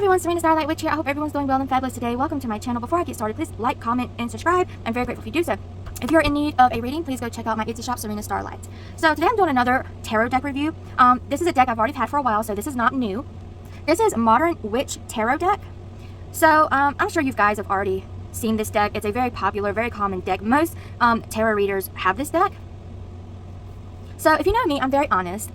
everyone, Serena Starlight Witch here. I hope everyone's doing well and fabulous today. Welcome to my channel. Before I get started, please like, comment, and subscribe. I'm very grateful if you do so. If you're in need of a reading, please go check out my Etsy shop, Serena Starlight. So today I'm doing another tarot deck review. This is a deck I've already had for a while, so this is not new. This is Modern Witch Tarot deck. So I'm sure you guys have already seen this deck. It's a very popular, very common deck. Most tarot readers have this deck. So if you know me, I'm very honest.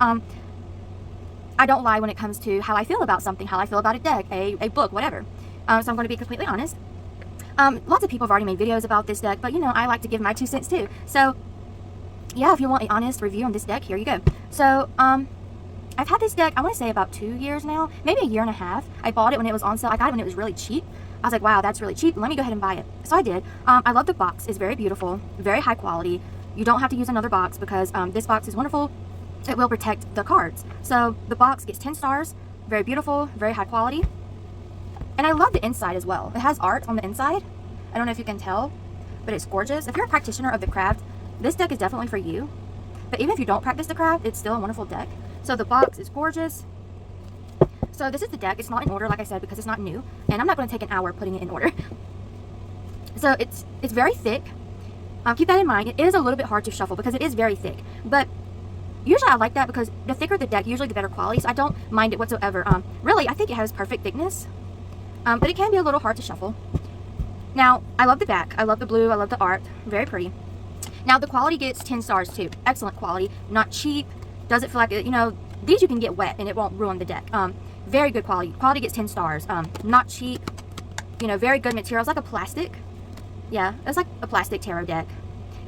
I don't lie when it comes to how I feel about something, how I feel about a deck, a book, whatever. So I'm going to be completely honest. Lots of people have already made videos about this deck, but you know, I like to give my 2 cents too. So yeah, if you want an honest review on this deck, here you go. So I've had this deck, I want to say about 2 years now, maybe a year and a half. I bought it when it was on sale. I got it when it was really cheap. I was like, wow, that's really cheap. Let me go ahead and buy it. So I did. I love the box. It's very beautiful, very high quality. You don't have to use another box because this box is wonderful. It will protect the cards. So the box gets 10 stars, very beautiful, very high quality. And I love the inside as well. It has art on the inside. I don't know if you can tell, but it's gorgeous. If you're a practitioner of the craft, this deck is definitely for you. But even if you don't practice the craft, it's still a wonderful deck. So the box is gorgeous. So this is the deck. It's not in order, like I said, because it's not new. And I'm not going to take an hour putting it in order. So it's very thick. Keep that in mind. It is a little bit hard to shuffle because it is very thick. But usually I like that because the thicker the deck, usually the better quality. So I don't mind it whatsoever. Really, I think it has perfect thickness. But it can be a little hard to shuffle. Now, I love the back. I love the blue. I love the art. Very pretty. Now, the quality gets 10 stars too. Excellent quality. Not cheap. Doesn't feel like, you know, these you can get wet and it won't ruin the deck. Very good quality. Quality gets 10 stars. Not cheap. You know, very good materials. Like a plastic. Yeah, it's like a plastic tarot deck.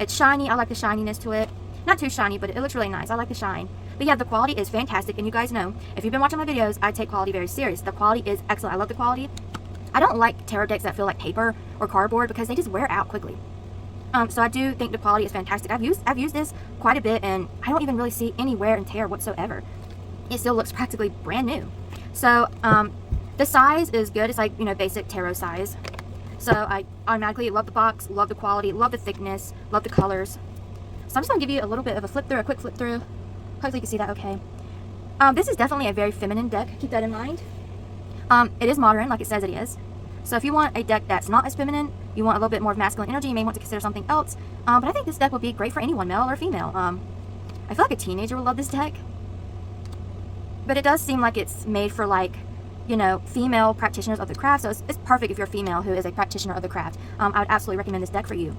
It's shiny. I like the shininess to it. Not too shiny, but it looks really nice. I like the shine. But yeah, the quality is fantastic. And you guys know, if you've been watching my videos, I take quality very serious. The quality is excellent. I love the quality. I don't like tarot decks that feel like paper or cardboard because they just wear out quickly. So I do think the quality is fantastic. I've used this quite a bit and I don't even really see any wear and tear whatsoever. It still looks practically brand new. So the size is good. It's like, you know, basic tarot size. So I automatically love the box, love the quality, love the thickness, love the colors. So I'm just going to give you a little bit of a flip through, a quick flip through. Hopefully you can see that okay. This is definitely a very feminine deck. Keep that in mind. It is modern, like it says it is. So if you want a deck that's not as feminine, you want a little bit more of masculine energy, you may want to consider something else. But I think this deck would be great for anyone, male or female. I feel like a teenager would love this deck. But it does seem like it's made for, like, you know, female practitioners of the craft. So it's perfect if you're a female who is a practitioner of the craft. I would absolutely recommend this deck for you.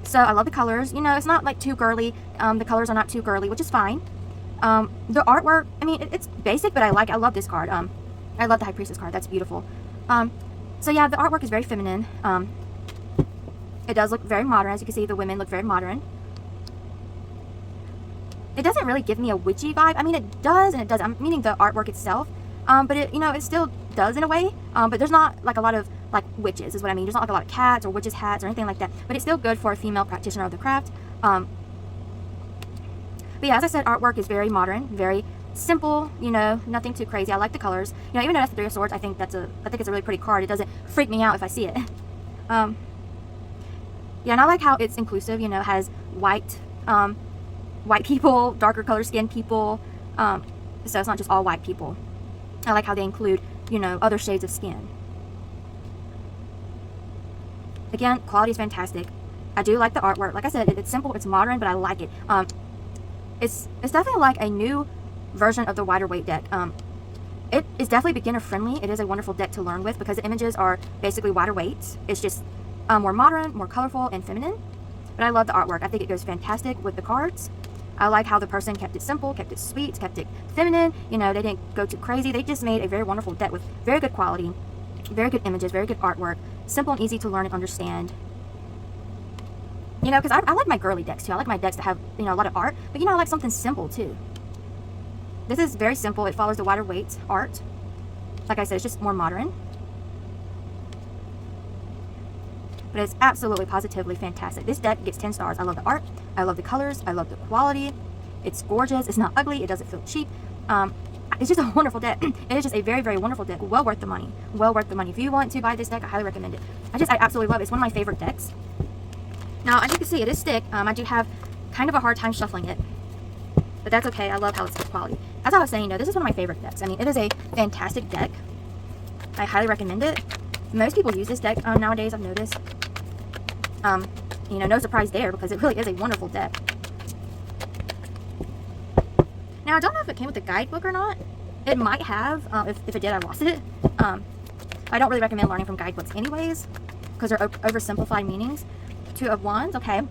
So I love the colors. You know, it's not like too girly. The colors are not too girly, which is fine. The artwork, I mean, it's basic, but I love this card. I love the High Priestess card. That's beautiful. So yeah, the artwork is very feminine. It does look very modern. As you can see, the women look very modern. It doesn't really give me a witchy vibe. I mean, it does and it doesn't. Meaning the artwork itself. But it, you know, it still does in a way. But there's not like a lot of like witches is what I mean. There's not like a lot of cats or witches hats or anything like that. But it's still good for a female practitioner of the craft. But yeah, as I said, artwork is very modern, very simple, you know, nothing too crazy. I like the colors. You know, even though that's the Three of Swords, I think it's a really pretty card. It doesn't freak me out if I see it. Yeah, and I like how it's inclusive, you know, has white people, darker color skinned people. So it's not just all white people. I like how they include, you know, other shades of skin. Again, quality is fantastic. I do like the artwork. Like I said, it's simple, it's modern, but I like it. It's definitely like a new version of the wider weight deck. It is definitely beginner friendly. It is a wonderful deck to learn with because the images are basically wider weights. It's just more modern, more colorful, and feminine. But I love the artwork. I think it goes fantastic with the cards. I like how the person kept it simple, kept it sweet, kept it feminine. You know, they didn't go too crazy. They just made a very wonderful deck with very good quality, very good images, very good artwork, simple and easy to learn and understand. You know, because I like my girly decks too. I like my decks that have, you know, a lot of art. But you know, I like something simple too. This is very simple. It follows the wider weight art. Like I said, it's just more modern. But it's absolutely, positively fantastic. This deck gets 10 stars. I love the art. I love the colors. I love the quality. It's gorgeous. It's not ugly. It doesn't feel cheap. It's just a wonderful deck. It is just a very, very wonderful deck. Well worth the money. Well worth the money. If you want to buy this deck, I highly recommend it. I absolutely love it. It's one of my favorite decks. Now, as you can see, it is thick. I do have kind of a hard time shuffling it. But that's okay. I love how it's quality. As I was saying, you know, this is one of my favorite decks. I mean, it is a fantastic deck. I highly recommend it. Most people use this deck nowadays, I've noticed. You know, no surprise there because it really is a wonderful deck. Now, I don't know if it came with a guidebook or not. It might have. If it did, I lost it. I don't really recommend learning from guidebooks anyways because they're oversimplified meanings. Two of Wands, okay.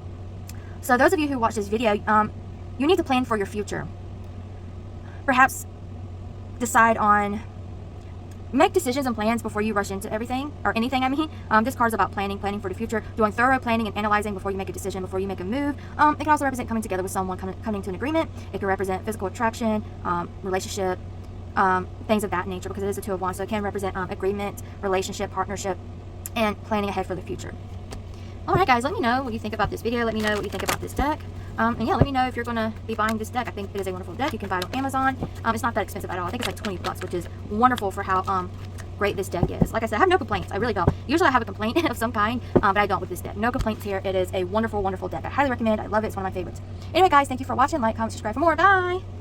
So those of you who watch this video, you need to plan for your future. Perhaps decide on, make decisions and plans before you rush into everything, or anything, I mean. This card's about planning for the future, doing thorough planning and analyzing before you make a decision, before you make a move. It can also represent coming together with someone, coming to an agreement. It can represent physical attraction, relationship, things of that nature, because it is a Two of Wands, so it can represent agreement, relationship, partnership, and planning ahead for the future. Alright guys, let me know what you think about this video. Let me know what you think about this deck. And yeah, let me know if you're going to be buying this deck. I think it is a wonderful deck. You can buy it on Amazon. It's not that expensive at all. I think it's like 20 bucks, which is wonderful for how great this deck is. Like I said, I have no complaints. I really don't. Usually I have a complaint of some kind, but I don't with this deck. No complaints here. It is a wonderful, wonderful deck. I highly recommend. I love it. It's one of my favorites. Anyway guys, thank you for watching. Like, comment, subscribe for more. Bye!